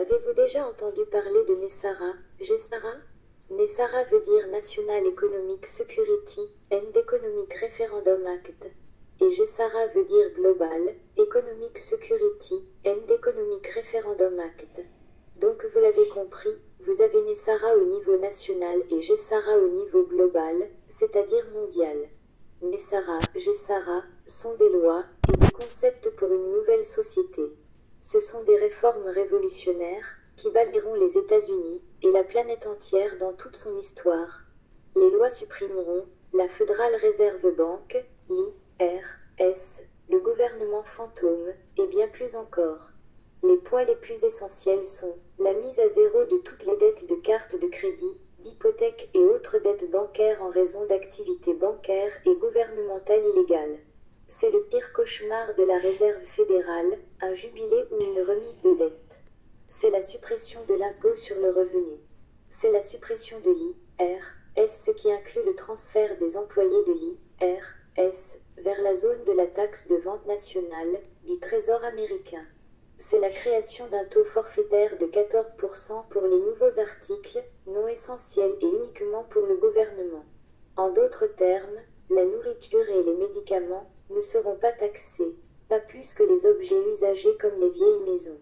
Avez-vous déjà entendu parler de NESARA, GESARA? NESARA veut dire National Economic Security and Economic Referendum Act. Et GESARA veut dire Global Economic Security and Economic Referendum Act. Donc vous l'avez compris, vous avez NESARA au niveau national et GESARA au niveau global, c'est-à-dire mondial. NESARA, GESARA sont des lois et des concepts pour une nouvelle société. Ce sont des réformes révolutionnaires qui banniront les États-Unis et la planète entière dans toute son histoire. Les lois supprimeront la Federal Reserve Bank, l'IRS, le gouvernement fantôme et bien plus encore. Les points les plus essentiels sont la mise à zéro de toutes les dettes de cartes de crédit, d'hypothèques et autres dettes bancaires en raison d'activités bancaires et gouvernementales illégales. C'est le pire cauchemar de la Réserve fédérale, un jubilé ou une remise de dette. C'est la suppression de l'impôt sur le revenu. C'est la suppression de l'IRS, ce qui inclut le transfert des employés de l'IRS vers la zone de la taxe de vente nationale du Trésor américain. C'est la création d'un taux forfaitaire de 14% pour les nouveaux articles non essentiels et uniquement pour le gouvernement. En d'autres termes, la nourriture et les médicaments ne seront pas taxés, pas plus que les objets usagés comme les vieilles maisons.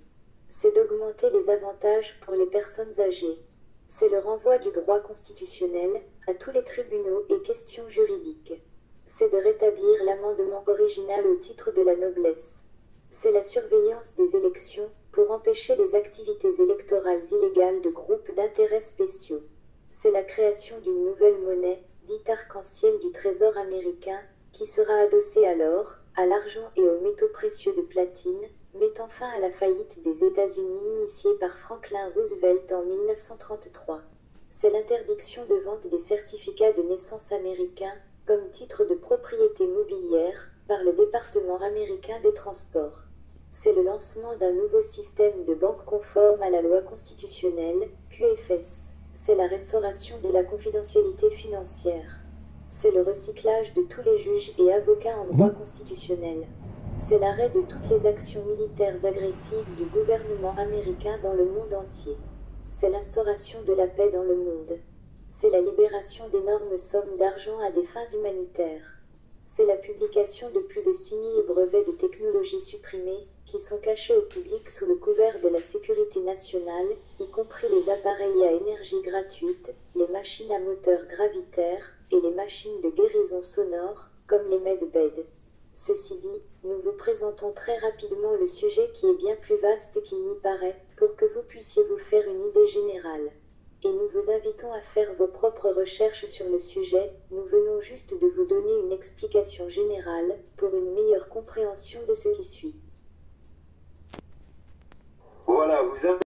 C'est d'augmenter les avantages pour les personnes âgées. C'est le renvoi du droit constitutionnel à tous les tribunaux et questions juridiques. C'est de rétablir l'amendement original au titre de la noblesse. C'est la surveillance des élections pour empêcher les activités électorales illégales de groupes d'intérêts spéciaux. C'est la création d'une nouvelle monnaie, dite arc-en-ciel du Trésor américain, qui sera adossée à l'or, à l'argent et aux métaux précieux de platine, mettant fin à la faillite des États-Unis initiée par Franklin Roosevelt en 1933. C'est l'interdiction de vente des certificats de naissance américains, comme titre de propriété mobilière, par le département américain des transports. C'est le lancement d'un nouveau système de banque conforme à la loi constitutionnelle, QFS. C'est la restauration de la confidentialité financière. C'est le recyclage de tous les juges et avocats en droit constitutionnel. C'est l'arrêt de toutes les actions militaires agressives du gouvernement américain dans le monde entier. C'est l'instauration de la paix dans le monde. C'est la libération d'énormes sommes d'argent à des fins humanitaires. C'est la publication de plus de 6000 brevets de technologies supprimées qui sont cachés au public sous le couvert de la sécurité nationale, y compris les appareils à énergie gratuite, les machines à moteur gravitaire et les machines de guérison sonore, comme les medbed. Ceci dit, nous vous présentons très rapidement le sujet qui est bien plus vaste qu'il n'y paraît, pour que vous puissiez vous faire une idée générale. Et nous vous invitons à faire vos propres recherches sur le sujet, nous venons juste de vous donner une explication générale, pour une meilleure compréhension de ce qui suit. Voilà, vous avez